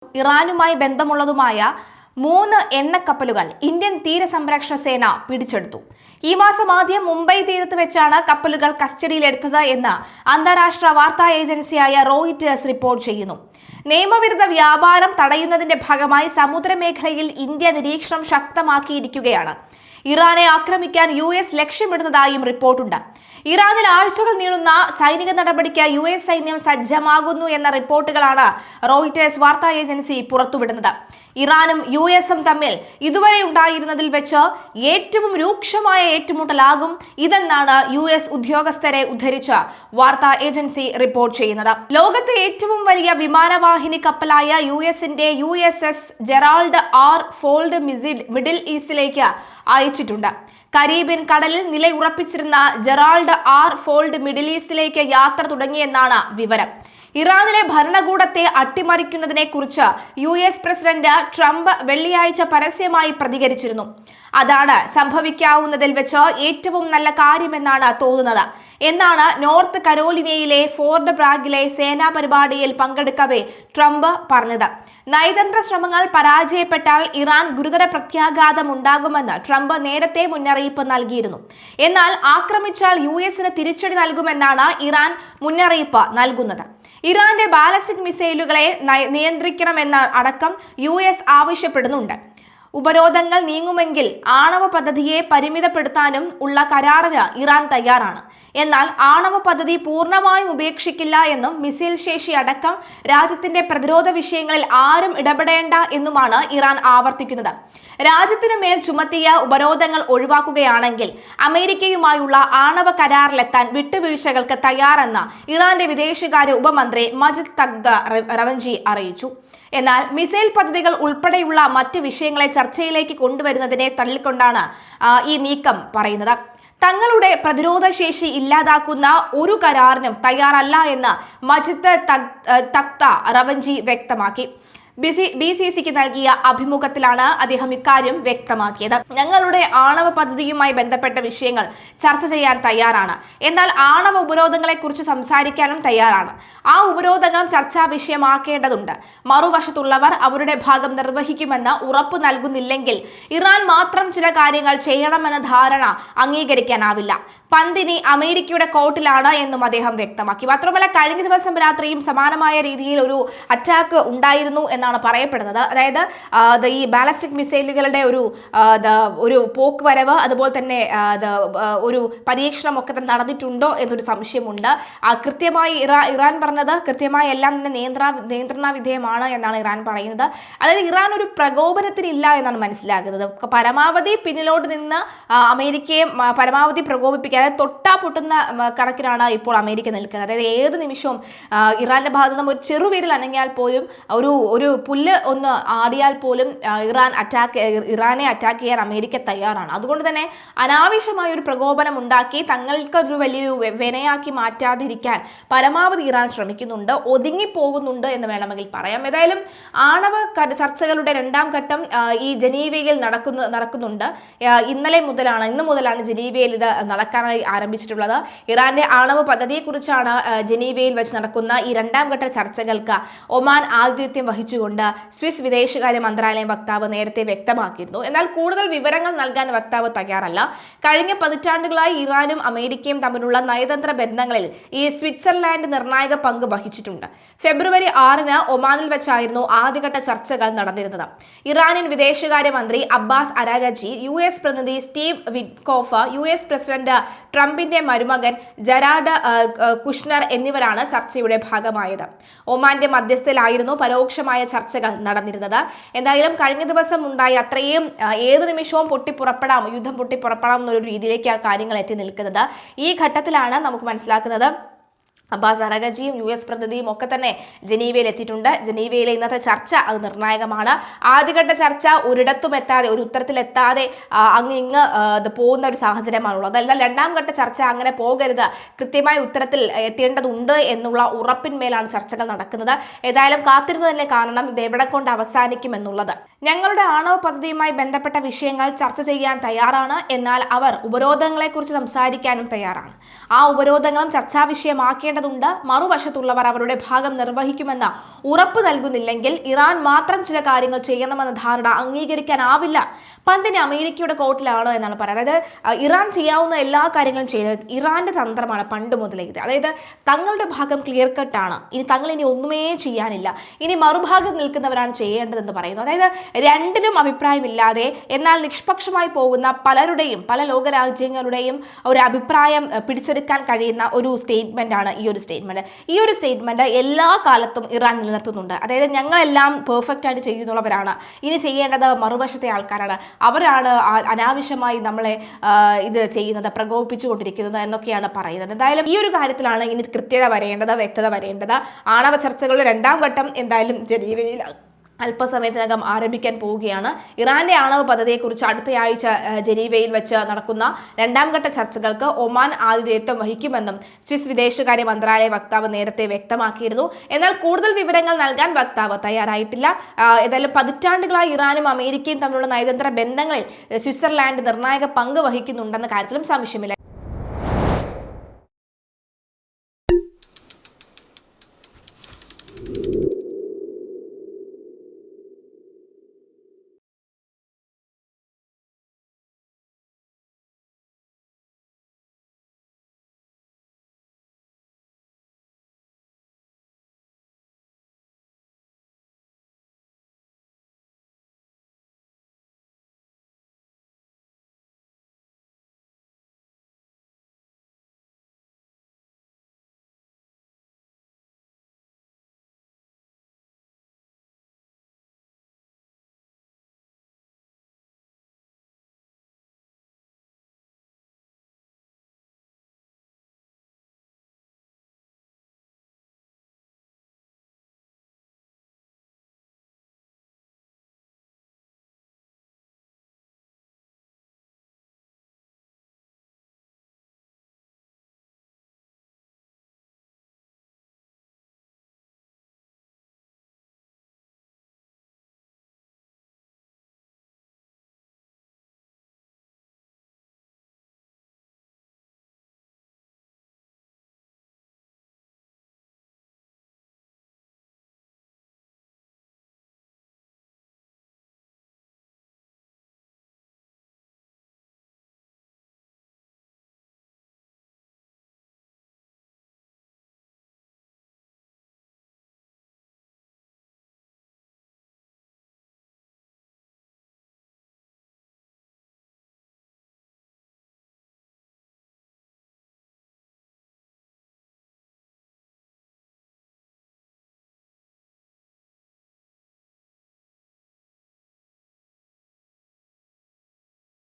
ഇറാനുമായി ബന്ധമുള്ളതുമായ 3 എണ്ണക്കപ്പലുകൾ ഇന്ത്യൻ തീരസംരക്ഷണ സേന പിടിച്ചെടുത്തു. ഈ മാസം ആദ്യം മുംബൈ തീരത്ത് വെച്ചാണ് കപ്പലുകൾ കസ്റ്റഡിയിലെടുത്തത് എന്ന് അന്താരാഷ്ട്ര വാർത്താ ഏജൻസിയായ റോയിറ്റേഴ്സ് റിപ്പോർട്ട് ചെയ്യുന്നു. നിയമവിരുദ്ധ വ്യാപാരം തടയുന്നതിന്റെ ഭാഗമായി സമുദ്രമേഖലയിൽ ഇന്ത്യ നിരീക്ഷണം ശക്തമാക്കിയിരിക്കുകയാണ്. ഇറാനെ ആക്രമിക്കാൻ US ലക്ഷ്യമിടുന്നതായും റിപ്പോർട്ടുണ്ട്. ഇറാനിൽ ആഴ്ചകൾ നീളുന്ന സൈനിക നടപടിക്ക് US സൈന്യം സജ്ജമാകുന്നു എന്ന റിപ്പോർട്ടുകളാണ് റോയിറ്റേഴ്സ് വാർത്താ ഏജൻസി പുറത്തുവിടുന്നത്. ഇറാനും USഉം തമ്മിൽ ഇതുവരെ ഉണ്ടായിരുന്നതിൽ വെച്ച് ഏറ്റവും രൂക്ഷമായ ഏറ്റുമുട്ടലാകും ഇതെന്നാണ് US ഉദ്യോഗസ്ഥരെ ഉദ്ധരിച്ച് വാർത്താ ഏജൻസി റിപ്പോർട്ട് ചെയ്യുന്നത്. ലോകത്തെ ഏറ്റവും വലിയ വിമാനവാഹിനി കപ്പലായ USന്റെ USS Gerald R Ford middle ഈസ്റ്റിലേക്ക് അയച്ചിട്ടുണ്ട്. കരീബിയൻ കടലിൽ നിലയുറപ്പിച്ചിരുന്ന ജെറാൾഡ് R ഫോൾഡ് മിഡിൽ ഈസ്റ്റിലേക്ക് യാത്ര തുടങ്ങിയെന്നാണ് വിവരം. ഇറാനിലെ ഭരണകൂടത്തെ അട്ടിമറിക്കുന്നതിനെ കുറിച്ച് US പ്രസിഡന്റ് ട്രംപ് വെള്ളിയാഴ്ച പരസ്യമായി പ്രതികരിച്ചിരുന്നു. അതാണ് സംഭവിക്കാവുന്നതിൽ വെച്ച് ഏറ്റവും നല്ല കാര്യമെന്നാണ് തോന്നുന്നത് എന്നാണ് നോർത്ത് കരോലിനയിലെ ഫോർട്ട് ബ്രാഗിലെ സേനാ പരിപാടിയിൽ പങ്കെടുക്കവേ ട്രംപ് പറഞ്ഞത്. നയതന്ത്ര ശ്രമങ്ങൾ പരാജയപ്പെട്ടാൽ ഇറാൻ ഗുരുതര പ്രത്യാഘാതം ഉണ്ടാകുമെന്ന് ട്രംപ് നേരത്തെ മുന്നറിയിപ്പ് നൽകിയിരുന്നു. എന്നാൽ ആക്രമിച്ചാൽ USന് തിരിച്ചടി നൽകുമെന്നാണ് ഇറാൻ മുന്നറിയിപ്പ് നൽകുന്നത്. ഇറാന്റെ ബാലിസ്റ്റിക് മിസൈലുകളെ നിയന്ത്രിക്കണമെന്ന അടക്കം US ആവശ്യപ്പെടുന്നുണ്ട്. ഉപരോധങ്ങൾ നീങ്ങുമെങ്കിൽ ആണവ പദ്ധതിയെ പരിമിതപ്പെടുത്താനും ഉള്ള കരാറിന് ഇറാൻ തയ്യാറാണ്. എന്നാൽ ആണവ പദ്ധതി പൂർണ്ണമായും ഉപേക്ഷിക്കില്ല എന്നും മിസൈൽ ശേഷി അടക്കം രാജ്യത്തിന്റെ പ്രതിരോധ വിഷയങ്ങളിൽ ആരും ഇടപെടേണ്ട എന്നുമാണ് ഇറാൻ ആവർത്തിക്കുന്നത്. രാജ്യത്തിന് മേൽ ചുമത്തിയ ഉപരോധങ്ങൾ ഒഴിവാക്കുകയാണെങ്കിൽ അമേരിക്കയുമായുള്ള ആണവ കരാറിലെത്താൻ വിട്ടുവീഴ്ചകൾക്ക് തയ്യാറെന്ന് ഇറാന്റെ വിദേശകാര്യ ഉപമന്ത്രി മജിദ് തഗ്ത് റവഞ്ചി അറിയിച്ചു. എന്നാൽ മിസൈൽ പദ്ധതികൾ ഉൾപ്പെടെയുള്ള മറ്റ് വിഷയങ്ങളെ ചർച്ചയിലേക്ക് കൊണ്ടുവരുന്നതിനെ തള്ളിക്കൊണ്ടാണ് ഈ നീക്കം പറയുന്നത്. തങ്ങളുടെ പ്രതിരോധ ശേഷി ഇല്ലാതാക്കുന്ന ഒരു കരാറിനും തയ്യാറല്ല എന്ന് മജിദ് തഗ്ത റവഞ്ചി വ്യക്തമാക്കി. BCCക്ക് നൽകിയ അഭിമുഖത്തിലാണ് അദ്ദേഹം ഇക്കാര്യം വ്യക്തമാക്കിയത്. ഞങ്ങളുടെ ആണവ പദ്ധതിയുമായി ബന്ധപ്പെട്ട വിഷയങ്ങൾ ചർച്ച ചെയ്യാൻ തയ്യാറാണ്. എന്നാൽ ആണവ ഉപരോധങ്ങളെ കുറിച്ച് സംസാരിക്കാനും തയ്യാറാണ്. ആ ഉപരോധങ്ങളും ചർച്ചാ വിഷയമാക്കേണ്ടതുണ്ട്. മറുവശത്തുള്ളവർ അവരുടെ ഭാഗം നിർവഹിക്കുമെന്ന് ഉറപ്പു നൽകുന്നില്ലെങ്കിൽ ഇറാൻ മാത്രം ചില കാര്യങ്ങൾ ചെയ്യണമെന്ന ധാരണ അംഗീകരിക്കാനാവില്ല. പന്തിനി അമേരിക്കയുടെ കോർട്ടിലാണ് എന്നും അദ്ദേഹം വ്യക്തമാക്കി. മാത്രമല്ല, കഴിഞ്ഞ ദിവസം രാത്രിയും സമാനമായ രീതിയിൽ ഒരു അറ്റാക്ക് ഉണ്ടായിരുന്നു എന്നാണ് പറയപ്പെടുന്നത്. അതായത് ഈ ബാലിസ്റ്റിക് മിസൈലുകളുടെ ഒരു പോക്കുവരവ്, അതുപോലെ തന്നെ ഒരു പരീക്ഷണം ഒക്കെ തന്നെ നടന്നിട്ടുണ്ടോ എന്നൊരു സംശയമുണ്ട്. കൃത്യമായി ഇറാൻ പറഞ്ഞത് കൃത്യമായി എല്ലാം തന്നെ നിയന്ത്രണ വിധേയമാണ് എന്നാണ് ഇറാൻ പറയുന്നത്. അതായത് ഇറാൻ ഒരു പ്രകോപനത്തിനില്ല എന്നാണ് മനസ്സിലാക്കുന്നത്. പരമാവധി പിന്നിലോട്ട് നിന്ന് അമേരിക്കയെ പരമാവധി പ്രകോപിപ്പിക്കാൻ, അതായത് തൊട്ടാ പൊട്ടുന്ന കണക്കിനാണ് ഇപ്പോൾ അമേരിക്ക നിൽക്കുന്നത്. അതായത് ഏത് നിമിഷവും ഇറാന്റെ ഭാഗത്ത് നിന്ന് ഒരു ചെറുവിരൽ അനങ്ങിയാൽ പോലും, ഒരു പുല്ല് ഒന്ന് ആടിയാൽ പോലും ഇറാനെ അറ്റാക്ക് ചെയ്യാൻ അമേരിക്ക തയ്യാറാണ്. അതുകൊണ്ട് തന്നെ അനാവശ്യമായ ഒരു പ്രകോപനം ഉണ്ടാക്കി തങ്ങൾക്കൊരു വലിയൊരു വിനയാക്കി മാറ്റാതിരിക്കാൻ പരമാവധി ഇറാൻ ശ്രമിക്കുന്നുണ്ട്, ഒതുങ്ങിപ്പോകുന്നുണ്ട് എന്ന് വേണമെങ്കിൽ പറയാം. ഏതായാലും ആണവ ചർച്ചകളുടെ 2ാം ഘട്ടം ഈ ജനീവയിൽ നടക്കുന്നുണ്ട്. ഇന്ന് മുതലാണ് ജനീവയിൽ ഇത് നടക്കാനായി ആരംഭിച്ചിട്ടുള്ളത്. ഇറാന്റെ ആണവ പദ്ധതിയെക്കുറിച്ചാണ് ജനീവയിൽ വെച്ച് നടക്കുന്ന ഈ 2ാം ഘട്ട ചർച്ചകൾക്ക് ഒമാൻ ആതിഥ്യം വഹിച്ചുകൊണ്ട് സ്വിസ് വിദേശകാര്യ മന്ത്രാലയം വക്താവ് നേരത്തെ വ്യക്തമാക്കിയിരുന്നു. എന്നാൽ കൂടുതൽ വിവരങ്ങൾ നൽകാൻ വക്താവ് തയ്യാറല്ല. കഴിഞ്ഞ പതിറ്റാണ്ടുകളായി ഇറാനും അമേരിക്കയും തമ്മിലുള്ള നയതന്ത്ര ബന്ധങ്ങളിൽ ഈ സ്വിറ്റ്സർലാൻഡ് നിർണായക പങ്ക് വഹിച്ചിട്ടുണ്ട്. ഫെബ്രുവരി 6-ന് ഒമാനിൽ വെച്ചായിരുന്നു ആദ്യഘട്ട ചർച്ചകൾ നടന്നിരുന്നത്. ഇറാനിയൻ വിദേശകാര്യ മന്ത്രി അബ്ബാസ് അരാഗച്ചി, US പ്രതിനിധി സ്റ്റീവ് വിറ്റ്കോഫ്, US പ്രസിഡന്റ് ട്രംപിന്റെ മരുമകൻ ജറാഡ് കുഷ്നർ എന്നിവരാണ് ചർച്ചയുടെ ഭാഗമായത്. ഒമാന്റെ മധ്യസ്ഥയിലായിരുന്നു പരോക്ഷമായ ചർച്ചകൾ നടന്നിരുന്നത്. എന്തായാലും കഴിഞ്ഞ ദിവസം ഉണ്ടായ അത്രയും ഏത് നിമിഷവും യുദ്ധം പൊട്ടിപ്പുറപ്പെടാം എന്നൊരു രീതിയിലേക്കാണ് കാര്യങ്ങൾ എത്തി നിൽക്കുന്നത്. ഈ ഘട്ടത്തിലാണ് നമുക്ക് മനസ്സിലാക്കുന്നത് അബ്ബാസ് അരാഗച്ചിയും US പ്രതിനിധിയും ഒക്കെ തന്നെ ജനീവയിൽ എത്തിയിട്ടുണ്ട്. ജനീവയിലെ ഇന്നത്തെ ചർച്ച അത് നിർണായകമാണ്. ആദ്യഘട്ട ചർച്ച ഒരിടത്തും എത്താതെ, ഒരു ഉത്തരത്തിലെത്താതെ ഇങ്ങ് പോകുന്ന ഒരു സാഹചര്യമാണുള്ളത്. എന്നാൽ 2ാം ഘട്ട ചർച്ച അങ്ങനെ പോകരുത്, കൃത്യമായ ഉത്തരത്തിൽ എത്തേണ്ടതുണ്ട് എന്നുള്ള ഉറപ്പിന്മേലാണ് ചർച്ചകൾ നടക്കുന്നത്. ഏതായാലും കാത്തിരുന്ന് തന്നെ കാണണം ഇത് എവിടെ കൊണ്ട് അവസാനിക്കും എന്നുള്ളത്. ഞങ്ങളുടെ ആണവ പദ്ധതിയുമായി ബന്ധപ്പെട്ട വിഷയങ്ങൾ ചർച്ച ചെയ്യാൻ തയ്യാറാണ്. എന്നാൽ അവർ ഉപരോധങ്ങളെക്കുറിച്ച് സംസാരിക്കാനും തയ്യാറാണ്. ആ ഉപരോധങ്ങളും ചർച്ചാ വിഷയമാക്കേണ്ടതുണ്ട്. മറുവശത്തുള്ളവർ അവരുടെ ഭാഗം നിർവഹിക്കുമെന്ന് ഉറപ്പ് നൽകുന്നില്ലെങ്കിൽ ഇറാൻ മാത്രം ചില കാര്യങ്ങൾ ചെയ്യണമെന്ന ധാരണ അംഗീകരിക്കാനാവില്ല. പന്തിന് അമേരിക്കയുടെ കോർട്ടിലാണ് എന്നാണ് പറയുന്നത്. അതായത് ഇറാൻ ചെയ്യാവുന്ന എല്ലാ കാര്യങ്ങളും ചെയ്തത് ഇറാന്റെ തന്ത്രമാണ് പണ്ട് മുതലേ ഇത്. അതായത് തങ്ങളുടെ ഭാഗം ക്ലിയർ കട്ടാണ്, തങ്ങൾ ഇനി ഒന്നുമേ ചെയ്യാനില്ല, ഇനി മറുഭാഗം നിൽക്കുന്നവരാണ് ചെയ്യേണ്ടതെന്ന് പറയുന്നു. അതായത് രണ്ടിലും അഭിപ്രായമില്ലാതെ എന്നാൽ നിഷ്പക്ഷമായി പോകുന്ന പലരുടെയും പല ലോകരാജ്യങ്ങളുടെയും ഒരു അഭിപ്രായം പിടിച്ചെടുക്കാൻ കഴിയുന്ന ഒരു സ്റ്റേറ്റ്മെന്റ് ആണ് ഈ ഒരു സ്റ്റേറ്റ്മെന്റ്. ഈ ഒരു സ്റ്റേറ്റ്മെന്റ് എല്ലാ കാലത്തും ഇറാൻ നിലനിർത്തുന്നുണ്ട്. അതായത് ഞങ്ങളെല്ലാം പെർഫെക്റ്റ് ആയിട്ട് ചെയ്യുന്നുള്ളവരാണ്, ഇനി ചെയ്യേണ്ടത് മറുവശത്തെ ആൾക്കാരാണ്, അവരാണ് അനാവശ്യമായി നമ്മളെ ഇത് ചെയ്യുന്നത്, പ്രകോപിപ്പിച്ചുകൊണ്ടിരിക്കുന്നത് എന്നൊക്കെയാണ് പറയുന്നത്. എന്തായാലും ഈ ഒരു കാര്യത്തിലാണ് ഇനി കൃത്യത വരേണ്ടത്, വ്യക്തത വരേണ്ടത്. ആണവ ചർച്ചകളുടെ 2ാം ഘട്ടം എന്തായാലും ജനീവയിൽ അല്പസമയത്തിനകം ആരംഭിക്കാൻ പോവുകയാണ്. ഇറാന്റെ ആണവ പദ്ധതിയെക്കുറിച്ച് അടുത്തയാഴ്ച ജനീവയിൽ വെച്ച് നടക്കുന്ന 2ാം ഘട്ട ചർച്ചകൾക്ക് ഒമാൻ ആതിഥേയത്വം വഹിക്കുമെന്നും സ്വിസ് വിദേശകാര്യ മന്ത്രാലയ വക്താവ് നേരത്തെ വ്യക്തമാക്കിയിരുന്നു. എന്നാൽ കൂടുതൽ വിവരങ്ങൾ നൽകാൻ വക്താവ് തയ്യാറായിട്ടില്ല. ഏതായാലും പതിറ്റാണ്ടുകളായി ഇറാനും അമേരിക്കയും തമ്മിലുള്ള നയതന്ത്ര ബന്ധങ്ങളിൽ സ്വിറ്റ്സർലാൻഡ് നിർണായക പങ്ക് വഹിക്കുന്നുണ്ടെന്ന കാര്യത്തിലും സംശയമില്ല.